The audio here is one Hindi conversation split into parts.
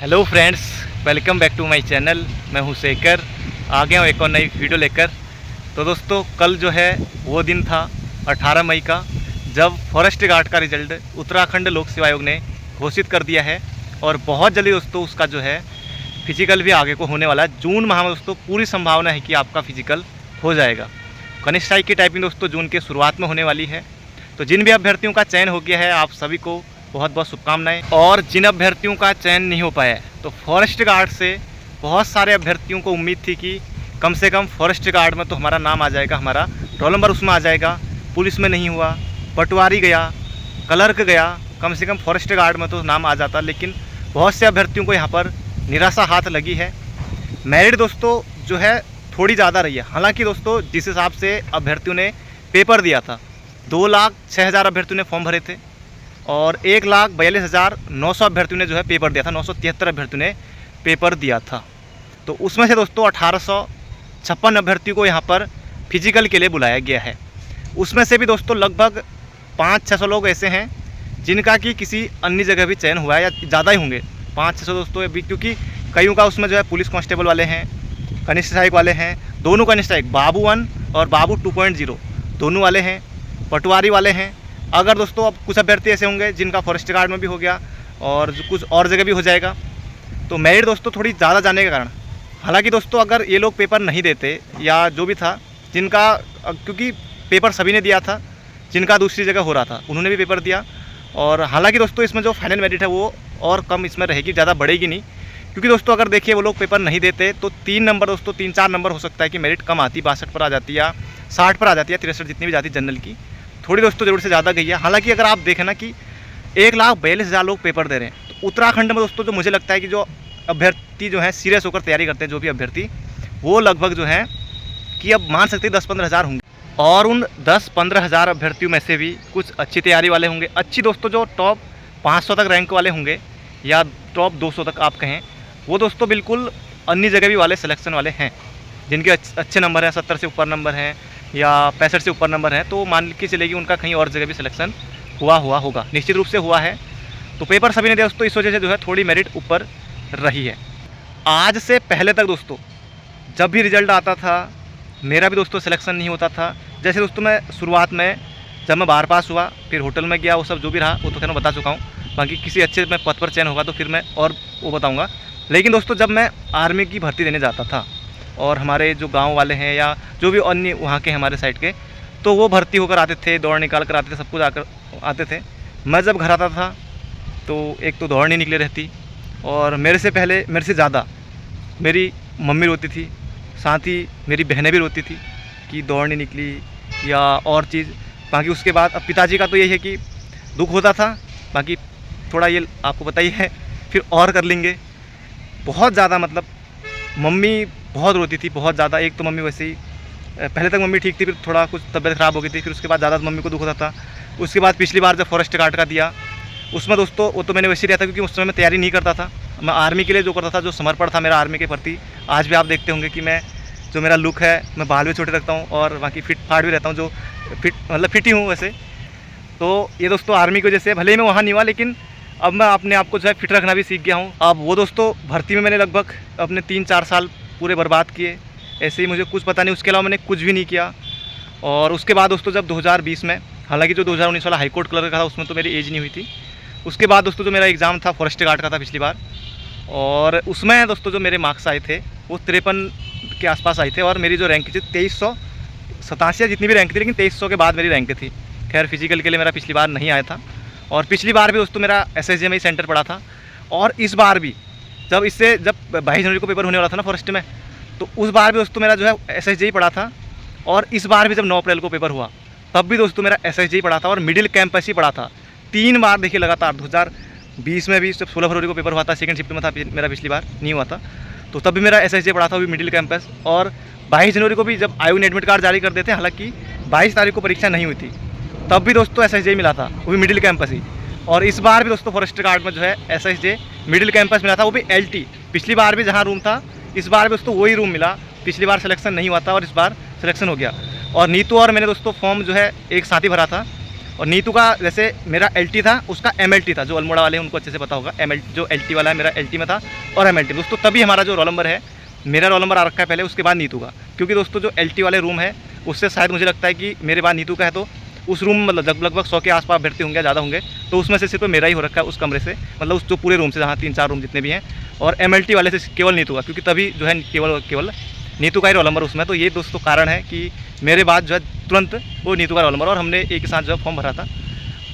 Hello friends, welcome back to my channel. मैं हूं शेखर, आ गया हूं एक और नई वीडियो लेकर। तो दोस्तों, कल जो है वो दिन था 18 मई का, जब फॉरेस्ट गार्ड का रिजल्ट उत्तराखंड लोक सेवा आयोग ने घोषित कर दिया है। और बहुत जल्दी दोस्तों उसका जो है फिजिकल भी आगे को होने वाला है। जून माह में दोस्तों पूरी संभावना है कि आपका फिजिकल हो जाएगा। कनिष्ठ आई की टाइपिंग दोस्तों जून के शुरुआत में होने वाली है। तो जिन भी अभ्यर्थियों का चयन हो गया है, आप सभी को बहुत बहुत शुभकामनाएं। और जिन अभ्यर्थियों का चयन नहीं हो पाया है, तो फॉरेस्ट गार्ड से बहुत सारे अभ्यर्थियों को उम्मीद थी कि कम से कम फॉरेस्ट गार्ड में तो हमारा नाम आ जाएगा, हमारा रोल नंबर उसमें आ जाएगा। पुलिस में नहीं हुआ, पटवारी गया, क्लर्क गया, कम से कम फॉरेस्ट गार्ड में तो नाम आ जाता। लेकिन बहुत से अभ्यर्थियों को यहाँ पर निराशा हाथ लगी है। मेरिट दोस्तों जो है थोड़ी ज़्यादा रही है। हालांकि दोस्तों जिस हिसाब से अभ्यर्थियों ने पेपर दिया था, 2,06,000 अभ्यर्थियों ने फॉर्म भरे थे और 1,42,900 अभ्यर्थियों ने जो है पेपर दिया था। 973 अभ्यर्थियों ने पेपर दिया था। तो उसमें से दोस्तों 1,856 अभ्यर्थियों को यहाँ पर फिजिकल के लिए बुलाया गया है। उसमें से भी दोस्तों लगभग 500-600 लोग ऐसे हैं जिनका कि किसी अन्य जगह भी चयन हुआ है, या ज़्यादा ही होंगे 500-600 दोस्तों अभी, क्योंकि कईयों का उसमें जो है पुलिस कांस्टेबल वाले हैं, कनिष्ठ सहायक वाले हैं, दोनों कनिष्ठ सहायक बाबू 1 और बाबू 2.0 दोनों वाले हैं, पटवारी वाले हैं। अगर दोस्तों अब कुछ अभ्यर्थी ऐसे होंगे जिनका फॉरेस्ट गार्ड में भी हो गया और कुछ और जगह भी हो जाएगा, तो मेरिट दोस्तों थोड़ी ज़्यादा जाने के कारण। हालांकि दोस्तों अगर ये लोग पेपर नहीं देते या जो भी था, जिनका क्योंकि पेपर सभी ने दिया था, जिनका दूसरी जगह हो रहा था उन्होंने भी पेपर दिया। और हालांकि दोस्तों इसमें जो फाइनल मेरिट है वो और कम इसमें रहेगी, ज़्यादा बढ़ेगी नहीं। क्योंकि दोस्तों अगर देखिए वो लोग पेपर नहीं देते तो 3 नंबर दोस्तों 3-4 नंबर हो सकता है कि मेरिट कम आती, 62 पर आ जाती या 60 पर आ जाती है, 63 जितनी भी जाती जनरल की, थोड़ी दोस्तों ज़रूर से ज़्यादा गई है। हालांकि अगर आप देखें ना कि 1,42,000 लोग पेपर दे रहे हैं, तो उत्तराखंड में दोस्तों जो मुझे लगता है कि जो अभ्यर्थी जो है सीरियस होकर तैयारी करते हैं, जो भी अभ्यर्थी, वो लगभग जो है कि अब मान सकते हैं 10-15 हज़ार होंगे। और उन 10-15 हज़ार अभ्यर्थियों में से भी कुछ अच्छी तैयारी वाले होंगे, अच्छी दोस्तों जो टॉप 500 तक रैंक वाले होंगे या टॉप 200 तक आप कहें, वो दोस्तों बिल्कुल अन्य जगह भी वाले सिलेक्शन वाले हैं, जिनके अच्छे नंबर हैं, 70 से ऊपर नंबर हैं या 65 से ऊपर नंबर हैं। तो मान के चलेगी उनका कहीं और जगह भी सिलेक्शन हुआ होगा, निश्चित रूप से हुआ है। तो पेपर सभी ने दिया दोस्तों, इस वजह से जो है थोड़ी मेरिट ऊपर रही है। आज से पहले तक दोस्तों जब भी रिजल्ट आता था, मेरा भी दोस्तों सिलेक्शन नहीं होता था। जैसे दोस्तों मैं शुरुआत में जब मैं बाहर पास हुआ, फिर होटल में गया, वो सब जो भी रहा वो तो खैर मैं बता चुका हूँ। बाकी किसी अच्छे में पद पर चयन होगा तो फिर मैं और वो बताऊँगा। लेकिन दोस्तों जब मैं आर्मी की भर्ती देने जाता था और हमारे जो गांव वाले हैं या जो भी अन्य वहाँ के हमारे साइड के, तो वो भर्ती होकर आते थे, दौड़ निकाल कर आते थे, सब कुछ आकर आते थे। मैं जब घर आता था तो एक तो दौड़ नहीं निकले रहती, और मेरे से पहले मेरे से ज़्यादा मेरी मम्मी रोती थी, साथ ही मेरी बहनें भी रोती थी कि दौड़ नहीं निकली या और चीज़। बाकी उसके बाद अब पिताजी का तो यही है कि दुख होता था, बाकी थोड़ा ये आपको बताइए है, फिर और कर लेंगे। बहुत ज़्यादा मतलब मम्मी बहुत रोती थी, बहुत ज़्यादा। एक तो मम्मी वैसे ही पहले तक मम्मी ठीक थी, फिर थोड़ा कुछ तबीयत ख़राब हो गई थी, फिर उसके बाद ज़्यादा मम्मी को दुख होता था। उसके बाद पिछली बार जब फॉरेस्ट गार्ड का दिया, उसमें दोस्तों वो तो मैंने वैसे ही दिया था क्योंकि उस समय मैं तैयारी नहीं करता था। मैं आर्मी के लिए जो करता था, जो समर्पण था मेरा आर्मी के प्रति, आज भी आप देखते होंगे कि मैं जो मेरा लुक है, मैं बाल भी छोटे रखता हूँ और बाकी फिट फाट भी रहता हूँ, जो फिट ही हूँ वैसे। तो ये दोस्तों आर्मी की वजह से भले ही मैं वहाँ नहीं हुआ, लेकिन अब मैं अपने आप को जो है फिट रखना भी सीख गया हूँ। अब वो दोस्तों भर्ती में मैंने लगभग अपने 3-4 साल पूरे बर्बाद किए, ऐसे ही मुझे कुछ पता नहीं, उसके अलावा मैंने कुछ भी नहीं किया। और उसके बाद दोस्तों जब 2020 में, हालांकि जो 2019 वाला हाईकोर्ट क्लर्क का था उसमें तो मेरी एज नहीं हुई थी। उसके बाद दोस्तों जो मेरा एग्ज़ाम था फॉरेस्ट गार्ड का था पिछली बार, और उसमें दोस्तों जो मेरे मार्क्स आए थे वो 53 के आसपास आए थे, और मेरी जो रैंक थी 2387 जितनी भी रैंक थी, लेकिन 2300 के बाद मेरी रैंक थी। खैर फिजिकल के लिए मेरा पिछली बार नहीं आया था, और पिछली बार भी दोस्तों मेरा SSJ में ही सेंटर पड़ा था। और इस बार भी जब 22 जनवरी को पेपर होने वाला था ना फॉरेस्ट में, तो उस बार भी दोस्तों मेरा जो है SSJ ही पड़ा था। और इस बार भी जब 9 अप्रैल को पेपर हुआ तब भी दोस्तों मेरा SSJ ही पड़ा था और मिडिल कैंपस ही पड़ा था। 3 बार देखिए लगातार, 2020 में भी जब 16 फरवरी को पेपर हुआ था, सेकंड शिफ्ट में था मेरा, पिछली बार नहीं हुआ था, तो तब भी मेरा SSJ पड़ा था, वो भी मिडिल कैंपस। और 22 जनवरी को भी जब आयोग ने एडमिट कार्ड जारी कर देते, हालांकि 22 तारीख को परीक्षा नहीं हुई थी, तब भी दोस्तों SSJ मिला था, वो भी मिडिल कैंपस ही। और इस बार भी दोस्तों फॉरेस्ट गार्ड में जो है SSJ मिडिल कैंपस मिला था, वो भी LT। पिछली बार भी जहाँ रूम था, इस बार भी दोस्तों वही रूम मिला। पिछली बार सिलेक्शन नहीं हुआ था और इस बार सिलेक्शन हो गया। और नीतू और मैंने दोस्तों फॉर्म जो है एक साथ ही भरा था, और नीतू का जैसे मेरा LT था, उसका MLT था। जो अल्मोड़ा वाले हैं उनको अच्छे से पता होगा, जो LT वाला है मेरा LT में था और MLT दोस्तों। तभी हमारा जो रोल नंबर है, मेरा रोल नंबर आ रखा है पहले, उसके बाद नीतू का। क्योंकि दोस्तों जो LT वाले रूम है उससे शायद मुझे लगता है कि मेरे बाद नीतू का है, तो उस रूम में मतलब लगभग 100 के आसपास अभ्यर्थी होंगे, ज़्यादा होंगे। तो उसमें से सिर्फ मेरा ही हो रखा है उस कमरे से, मतलब उस जो पूरे रूम से, जहाँ 3-4 रूम जितने भी हैं। और MLT वाले से केवल नीतू का, क्योंकि तभी जो है केवल नीतू का ही रोल नंबर उसमें। तो ये दोस्तों कारण है कि मेरे बाद जो है तुरंत वो नीतू का रोल नंबर, और हमने एक के साथ जो है फॉर्म भरा था।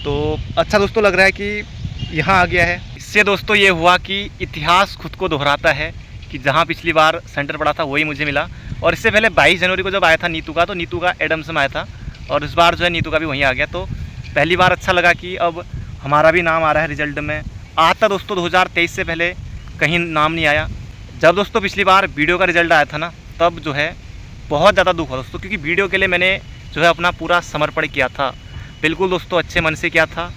तो अच्छा दोस्तों लग रहा है कि यहाँ आ गया है। इससे दोस्तों ये हुआ कि इतिहास खुद को दोहराता है कि जहाँ पिछली बार सेंटर पड़ा था वही मुझे मिला। और इससे पहले 22 जनवरी को जब आया था नीतू का, तो नीतू का एडम्स में आया था, और इस बार जो है नीतू का भी वहीं आ गया। तो पहली बार अच्छा लगा कि अब हमारा भी नाम आ रहा है रिजल्ट में। आता दोस्तों 2023 से पहले कहीं नाम नहीं आया। जब दोस्तों पिछली बार वीडियो का रिजल्ट आया था ना, तब जो है बहुत ज़्यादा दुख हुआ दोस्तों, क्योंकि वीडियो के लिए मैंने जो है अपना पूरा समर्पण किया था, बिल्कुल दोस्तों अच्छे मन से किया था।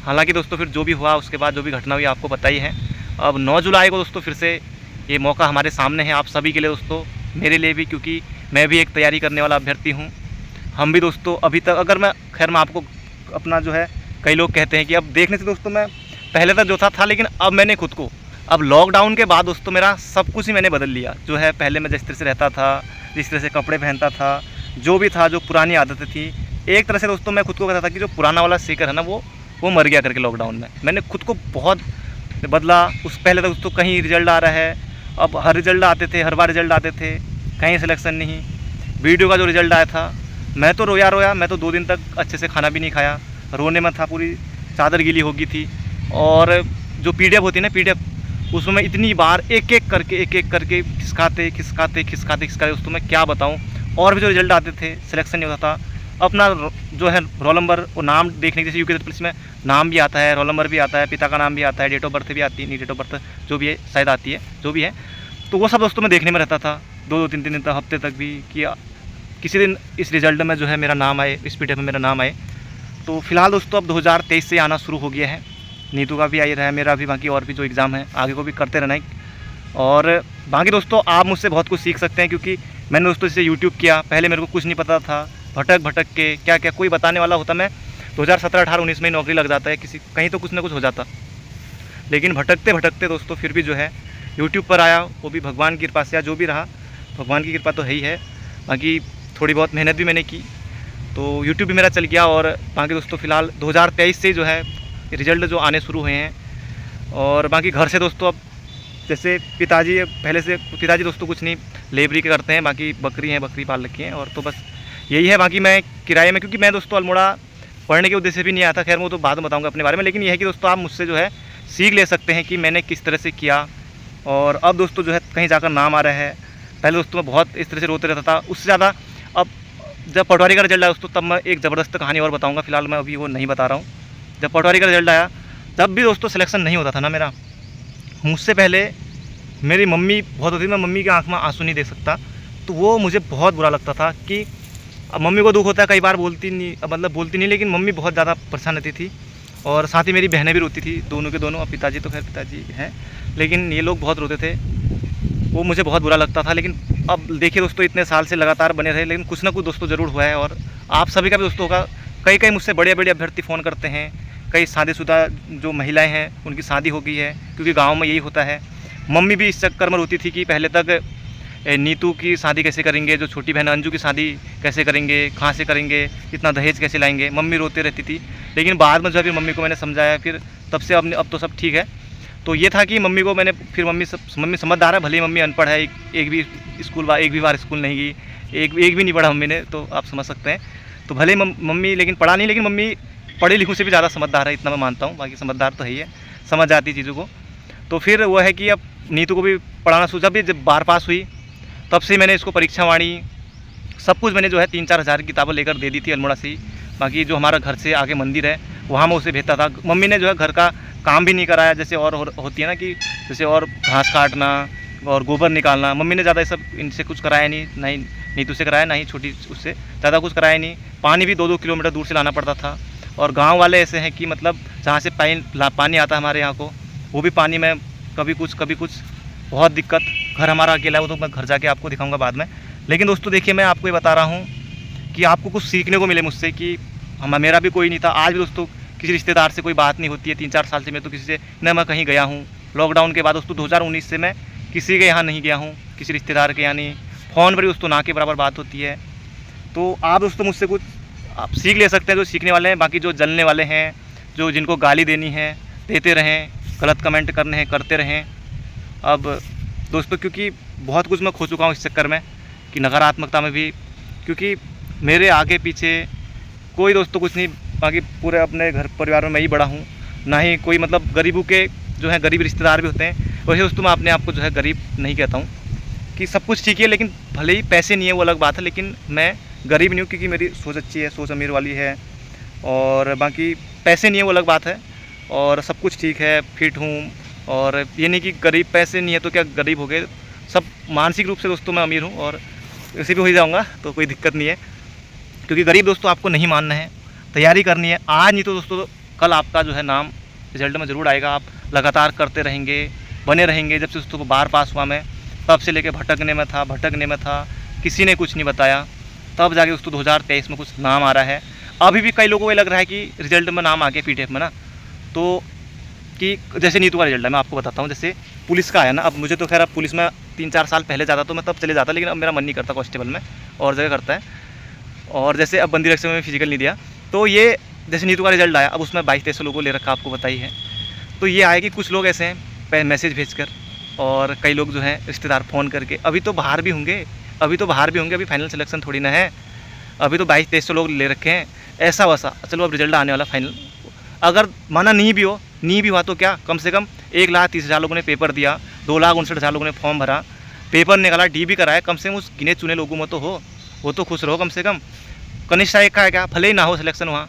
हालांकि दोस्तों फिर जो भी हुआ उसके बाद जो भी घटना हुई आपको पता ही है। अब 9 जुलाई को दोस्तों फिर से ये मौका हमारे सामने है, आप सभी के लिए दोस्तों, मेरे लिए भी, क्योंकि मैं भी एक तैयारी करने वाला अभ्यर्थी हूँ। हम भी दोस्तों अभी तक, अगर मैं मैं आपको अपना जो है, कई लोग कहते हैं कि अब देखने से दोस्तों मैं पहले तक जो था, लेकिन अब मैंने खुद को, अब लॉकडाउन के बाद दोस्तों मेरा सब कुछ ही मैंने बदल लिया। जो है पहले मैं जिस तरह से रहता था, जिस तरह से कपड़े पहनता था, जो भी था, जो पुरानी आदतें थी, एक तरह से दोस्तों मैं खुद को कहता था कि जो पुराना वाला शेखर है ना, वो मर गया करके। लॉकडाउन में मैंने खुद को बहुत बदला। उस पहले तक दोस्तों कहीं रिजल्ट आ रहा है, अब हर रिजल्ट आते थे, हर बार रिजल्ट आते थे, कहीं सिलेक्शन नहीं। वीडियो का जो रिजल्ट आया था, मैं तो रोया। मैं तो 2 दिन तक अच्छे से खाना भी नहीं खाया, रोने में था, पूरी चादर गीली हो गई थी। और जो PDF होती है ना, PDF, उसमें इतनी बार एक एक करके खिसकाते दोस्तों मैं क्या बताऊं। और भी जो रिजल्ट आते थे, सिलेक्शन नहीं होता था। अपना जो है रोल नंबर, वो नाम देखने के, जैसे यूके पुलिस में नाम भी आता है, रोल नंबर भी आता है, पिता का नाम भी आता है, डेट ऑफ बर्थ भी आती है, नहीं डेट ऑफ बर्थ जो भी है शायद आती है, जो भी है, तो वो सब दोस्तों मैं देखने में रहता था 2-3 दिन तक, हफ्ते तक भी, कि किसी दिन इस रिजल्ट में जो है मेरा नाम आए, इस PDF में मेरा नाम आए। तो फिलहाल दोस्तों अब 2023 से आना शुरू हो गया है। नीतू का भी आई रहा है, मेरा भी, बाकी और भी जो एग्ज़ाम है आगे को भी करते रहना है। और बाकी दोस्तों आप मुझसे बहुत कुछ सीख सकते हैं, क्योंकि मैंने दोस्तों इसे यूट्यूब किया, पहले मेरे को कुछ नहीं पता था, भटक के क्या कोई बताने वाला होता, मैं 2017, 18, 19 में नौकरी लग जाता है किसी, कहीं तो कुछ ना कुछ हो जाता। लेकिन भटकते दोस्तों फिर भी जो है यूट्यूब पर आया, वो भी भगवान की कृपा से, या जो भी रहा भगवान की कृपा तो है ही है। बाकी थोड़ी बहुत मेहनत भी मैंने की, तो यूट्यूब भी मेरा चल गया। और बाकी दोस्तों फ़िलहाल 2023 से जो है रिज़ल्ट जो आने शुरू हुए हैं। और बाकी घर से दोस्तों अब जैसे पिताजी, पहले से पिताजी दोस्तों कुछ नहीं, लेबरी के करते हैं, बाकी बकरी पाल रखी हैं, और तो बस यही है। बाकी मैं किराए में, क्योंकि मैं दोस्तों अल्मोड़ा पढ़ने के उद्देश्य से भी नहीं आता, खैर वो तो बाद में बताऊँगा अपने बारे में। लेकिन यह है कि दोस्तों आप मुझसे जो है सीख ले सकते हैं कि मैंने किस तरह से किया, और अब दोस्तों जो है कहीं जाकर नाम आ रहा है। पहले दोस्तों मैं बहुत इस तरह से रोते रहता था, उससे ज़्यादा अब जब पटवारी का रिजल्ट आया दोस्तों, तब मैं एक ज़बरदस्त कहानी और बताऊंगा, फिलहाल मैं अभी वो नहीं बता रहा हूँ। जब पटवारी का रिजल्ट आया, तब भी दोस्तों सिलेक्शन नहीं होता था ना मेरा। मुझसे पहले मेरी मम्मी बहुत होती थी, मैं मम्मी की आँख में आंसू नहीं देख सकता, तो वो मुझे बहुत बुरा लगता था कि अब मम्मी को दुख होता है, कई बार बोलती नहीं, मतलब बोलती नहीं, लेकिन मम्मी बहुत ज़्यादा परेशान रहती थी। और साथ ही मेरी बहनें भी रोती थी, दोनों के दोनों। अब पिताजी तो खैर पिताजी हैं, लेकिन ये लोग बहुत रोते थे, वो मुझे बहुत बुरा लगता था। लेकिन अब देखिए दोस्तों, इतने साल से लगातार बने रहे, लेकिन कुछ ना कुछ दोस्तों ज़रूर हुआ है। और आप सभी का भी दोस्तों होगा, कई मुझसे बड़े अभ्यर्थी फ़ोन करते हैं, कई शादीशुदा जो महिलाएं हैं उनकी शादी हो गई है, क्योंकि गांव में यही होता है। मम्मी भी इस चक्कर में रोती थी कि पहले तक नीतू की शादी कैसे करेंगे, जो छोटी बहन अंजू की शादी कैसे करेंगे, कहाँ से करेंगे, इतना दहेज कैसे लाएंगे, मम्मी रोते रहती थी। लेकिन बाद में जो है फिर मम्मी को मैंने समझाया, फिर तब से अब तो सब ठीक है। तो ये था कि मम्मी को मैंने फिर, मम्मी समझदार है, भले ही मम्मी अनपढ़ है, एक भी बार स्कूल नहीं गई, एक भी नहीं पढ़ा मम्मी ने, तो आप समझ सकते हैं। तो भले मम्मी लेकिन पढ़ा नहीं, लेकिन मम्मी पढ़े लिखों से भी ज़्यादा समझदार है, इतना मैं मानता हूँ। बाकी समझदार तो है ही है, समझ आती चीज़ों को। तो फिर वो है कि अब नीतू को भी पढ़ाना सोचा, भी जब बार पास हुई तब से मैंने इसको परीक्षा वाणी सब कुछ मैंने जो है 3-4 हज़ार की किताबें लेकर दे दी थी अल्मोड़ा से ही। बाकी जो हमारा घर से आगे मंदिर है, वहाँ मैं उसे भेजता था। मम्मी ने जो है घर का काम भी नहीं कराया, जैसे और होती है ना, कि जैसे और घास काटना और गोबर निकालना, मम्मी ने ज़्यादा सब इनसे कुछ कराया नहीं नीतू से कराया, ना ही छोटी उससे ज़्यादा कुछ कराया नहीं। पानी भी 2-2 किलोमीटर दूर से लाना पड़ता था। और गांव वाले ऐसे हैं कि मतलब जहाँ से पानी आता है हमारे यहाँ को, वो भी पानी में कभी कुछ बहुत दिक्कत। घर हमारा अकेला है, वो तो मैं घर जाके आपको दिखाऊंगा बाद में। लेकिन दोस्तों देखिए, मैं आपको ये बता रहा हूँ कि आपको कुछ सीखने को मिले मुझसे, कि मेरा भी कोई नहीं था। आज भी दोस्तों किसी रिश्तेदार से कोई बात नहीं होती है 3-4 साल से। मैं तो किसी से न मैं कहीं गया हूँ। लॉकडाउन के बाद दोस्तों 2019 से मैं किसी के यहाँ नहीं गया हूँ, किसी रिश्तेदार के यहाँ नहीं। फ़ोन पर ही दोस्तों ना के बराबर बात होती है। तो आप दोस्तों मुझसे कुछ आप सीख ले सकते हैं, जो सीखने वाले हैं। बाकी जो जलने वाले हैं, जो जिनको गाली देनी है देते रहें, गलत कमेंट करने हैं करते रहें। अब दोस्तों क्योंकि बहुत कुछ मैं खो चुका हूँ इस चक्कर में कि नकारात्मकता में भी, क्योंकि मेरे आगे पीछे कोई दोस्तों कुछ नहीं। बाकी पूरे अपने घर परिवार में मैं ही बड़ा हूँ, ना ही कोई मतलब गरीबों के जो है गरीब रिश्तेदार भी होते हैं। वैसे दोस्तों मैं अपने आप को जो है गरीब नहीं कहता हूँ, कि सब कुछ ठीक है, लेकिन भले ही पैसे नहीं है वो अलग बात है, लेकिन मैं गरीब नहीं हूँ क्योंकि मेरी सोच अच्छी है, सोच अमीर वाली है। और बाकी पैसे नहीं है वो अलग बात है, और सब कुछ ठीक है, फिट हूँ। और ये नहीं कि गरीब पैसे नहीं है तो क्या गरीब हो गए, सब मानसिक रूप से दोस्तों मैं अमीर हूँ, और वैसे भी हो ही जाऊँगा तो कोई दिक्कत नहीं है। क्योंकि गरीब दोस्तों आपको नहीं मानना है, तैयारी करनी है। आज नहीं तो दोस्तों कल आपका जो है नाम रिजल्ट में ज़रूर आएगा। आप लगातार करते रहेंगे, बने रहेंगे। जब से दोस्तों को बार पास हुआ मैं, तब से लेके भटकने में था, किसी ने कुछ नहीं बताया, तब जाके दोस्तों 2023 में कुछ नाम आ रहा है। अभी भी कई लोगों को ये लग रहा है कि रिजल्ट में नाम आ गया पीटीएफ में ना, तो कि जैसे नीतू का रिजल्ट है, मैं आपको बताता हूँ। जैसे पुलिस का आया ना, अब मुझे तो खैर अब पुलिस में 3-4 साल पहले जाता तो मैं तब चले जाता, लेकिन अब मेरा मन नहीं करता कांस्टेबल में, और जगह करता है। और जैसे अब बंदी रक्षा में फिजिकल नहीं दिया, तो ये जैसे नीतू का रिजल्ट आया, अब उसमें 2200-2300 लोगों को ले रखा, आपको बताई है। तो ये आया कि कुछ लोग ऐसे हैं मैसेज भेजकर, और कई लोग जो हैं रिश्तेदार फ़ोन करके, अभी तो बाहर भी होंगे, अभी फाइनल सिलेक्शन थोड़ी ना है, अभी तो 2200-2300 लोग ले रखे हैं, ऐसा वैसा। चलो अब रिजल्ट आने वाला फाइनल, अगर माना नहीं भी हुआ तो क्या, कम से कम 1,30,000 लोगों ने पेपर दिया, 2,59,000 लोगों ने फॉर्म भरा, पेपर निकाला, डी भी कराया, कम से कम उस गिने चुने लोगों में तो हो, वो तो खुश रहो कम से कम। कनिष्ठ एक का है क्या, भले ही ना हो सिलेक्शन वहाँ।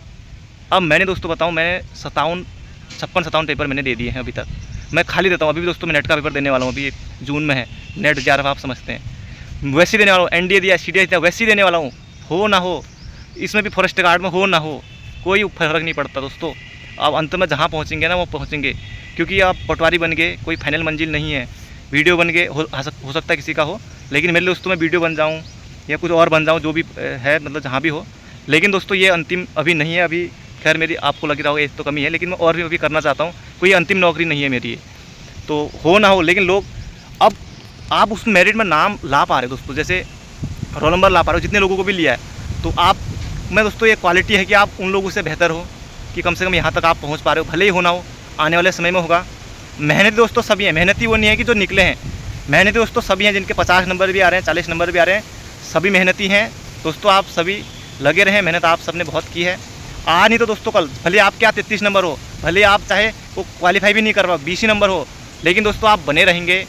अब मैंने दोस्तों बताऊँ, मैंने 56-57 पेपर मैंने दे दिए हैं अभी तक। मैं खाली देता हूँ अभी भी दोस्तों। मैं नेट का पेपर देने वाला हूँ, अभी जून में है नेट 11 आप समझते हैं, वैसे ही देने वाला हूँ। एनडीए दिया, सीडीएस दिया, वैसे ही देने वाला हूँ, हो ना हो। इसमें भी फॉरेस्ट गार्ड में हो ना हो, कोई फर्क नहीं पड़ता दोस्तों। अब अंत में जहाँ पहुँचेंगे ना वो पहुँचेंगे, क्योंकि आप पटवारी बन गए, कोई फाइनल मंजिल नहीं है। वीडियो बन गए हो सकता है किसी का हो, लेकिन मेरे लिए दोस्तों मैं वीडियो बन जाऊँ या कुछ और बन जाऊँ, जो भी है मतलब जहाँ भी हो। लेकिन दोस्तों ये अंतिम अभी नहीं है। अभी खैर मेरी आपको लग रहा होगा एज तो कमी है, लेकिन मैं और भी अभी करना चाहता हूँ। कोई अंतिम नौकरी नहीं है मेरी, तो हो ना हो। लेकिन लोग अब आप उस मेरिट में नाम ला पा रहे हो दोस्तों, जैसे रोल नंबर ला पा रहे हो, जितने लोगों को भी लिया है, तो आप मैं दोस्तों ये क्वालिटी है कि आप उन लोगों से बेहतर हो, कि कम से कम यहाँ तक आप पहुँच पा रहे हो। भले ही हो ना हो, आने वाले समय में होगा। मेहनती दोस्तों सभी हैं, मेहनती वो नहीं है कि जो निकले हैं, मेहनती दोस्तों सभी हैं, जिनके 50 नंबर भी आ रहे हैं, 40 नंबर भी आ रहे हैं, सभी मेहनती हैं दोस्तों। आप सभी लगे रहें, मेहनत आप सबने बहुत की है। आज नहीं तो दोस्तों कल, भले आप क्या 33 नंबर हो, भले आप चाहे वो क्वालिफाई भी नहीं कर पाओ, 20 नंबर हो, लेकिन दोस्तों आप बने रहेंगे,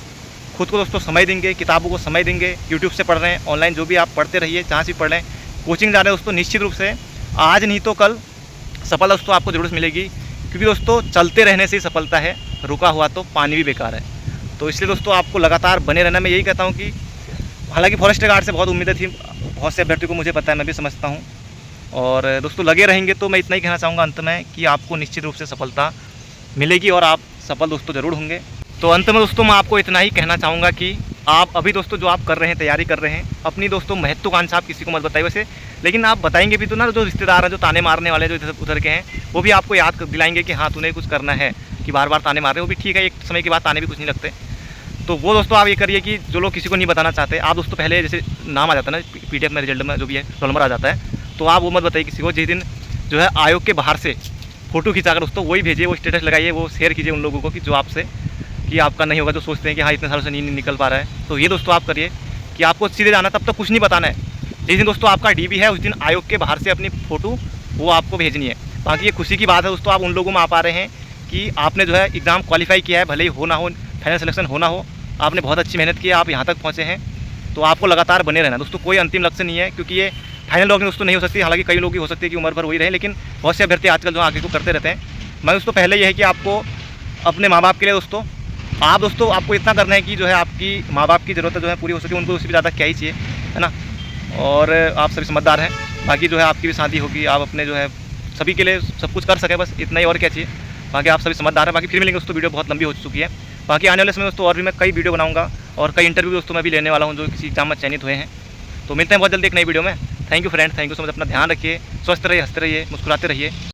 खुद को दोस्तों समय देंगे, किताबों को समय देंगे। यूट्यूब से पढ़ रहे हैं, ऑनलाइन जो भी आप पढ़ते रहिए, जहाँ से पढ़ रहे हैं, कोचिंग जा रहे हैं दोस्तों, निश्चित रूप से आज नहीं तो कल सफलता दोस्तों आपको जरूर मिलेगी। क्योंकि दोस्तों चलते रहने से ही सफलता है, रुका हुआ तो पानी भी बेकार है। तो इसलिए दोस्तों आपको लगातार बने रहना। मैं यही कहता हूँ कि हालांकि फॉरेस्ट गार्ड से बहुत उम्मीदें थी बहुत से अभ्यर्थी को, मुझे पता है, मैं भी समझता हूँ। और दोस्तों लगे रहेंगे तो मैं इतना ही कहना चाहूँगा अंत में कि आपको निश्चित रूप से सफलता मिलेगी, और आप सफल दोस्तों ज़रूर होंगे। तो अंत में दोस्तों मैं आपको इतना ही कहना चाहूँगा कि आप अभी दोस्तों जो आप कर रहे हैं, तैयारी कर रहे हैं, अपनी दोस्तों महत्वाकांक्षा आप किसी को मत बताइए वैसे, लेकिन आप बताएंगे भी तो ना, जो रिश्तेदार हैं, जो ताने मारने वाले जो इधर उधर के हैं, वो भी आपको याद दिलाएंगे कि हाँ तूने कुछ करना है, कि बार बार ताने मार रहे हैं, वो भी ठीक है, एक समय के बाद ताने भी कुछ नहीं लगते। तो वो दोस्तों आप ये करिए कि जो लोग किसी को नहीं बताना चाहते, आप दोस्तों पहले जैसे नाम आ जाता है ना पीडीएफ में, रिजल्ट में जो भी है रोल नंबर आ जाता है, तो आप वो मत बताइए किसी को। जिस दिन जो है आयोग के बाहर से फ़ोटो खिंचाकर दोस्तों वही भेजिए, वो स्टेटस लगाइए, वो शेयर कीजिए उन लोगों को कि जो आपसे कि आपका नहीं होगा, जो सोचते हैं कि हाँ इतने सालों से नहीं निकल पा रहा है। तो ये दोस्तों आप करिए कि आपको सीधे जाना, तब तक कुछ नहीं बताना है। जिस दिन दोस्तों आपका डीबी है, उस दिन आयोग के बाहर से अपनी फ़ोटो वो आपको भेजनी है। बाकी ये खुशी की बात है दोस्तों, आप उन लोगों में आ पा रहे हैं कि आपने जो है एग्ज़ाम क्वालिफाई किया है, भले ही हो ना हो, फाइनल सिलेक्शन हो ना हो, आपने बहुत अच्छी मेहनत की है, आप यहाँ तक पहुँचे हैं। तो आपको लगातार बने रहना दोस्तों, कोई अंतिम लक्ष्य नहीं है, क्योंकि ये फाइनल नौकरी दोस्तों नहीं हो सकती। हालांकि कई लोग की हो सकती है कि उम्र भर वही रहे, लेकिन बहुत से अभ्यर्थी आजकल जो आगे को करते रहते हैं। मैं दोस्तों पहले ये है कि आपको अपने माँ बाप के लिए दोस्तों आपको इतना करना है कि जो है आपकी माँ बाप की ज़रूरतें जो है पूरी हो सके, उनको उससे भी ज़्यादा क्या ही चाहिए, है ना। और आप सभी समझदार हैं। बाकी जो है आपकी भी शादी होगी, आप अपने जो है सभी के लिए सब कुछ कर सके, बस इतना ही, और क्या चाहिए। बाकी आप सभी समझदार हैं। बाकी फिर मिलेंगे दोस्तों, वीडियो बहुत लंबी हो चुकी है। बाकी आने वाले समय दोस्तों और भी मैं कई वीडियो बनाऊँगा, और कई इंटरव्यू दोस्तों मैं भी लेने वाला हूँ जो किसी एग्जाम में चयनित हुए हैं। तो मिलते हैं बहुत जल्दी एक नई वीडियो में। Thank you friend, thank you so much. अपना ध्यान रखिए, स्वस्थ रहिए, हंसते रहिए, मुस्कुराते रहिए।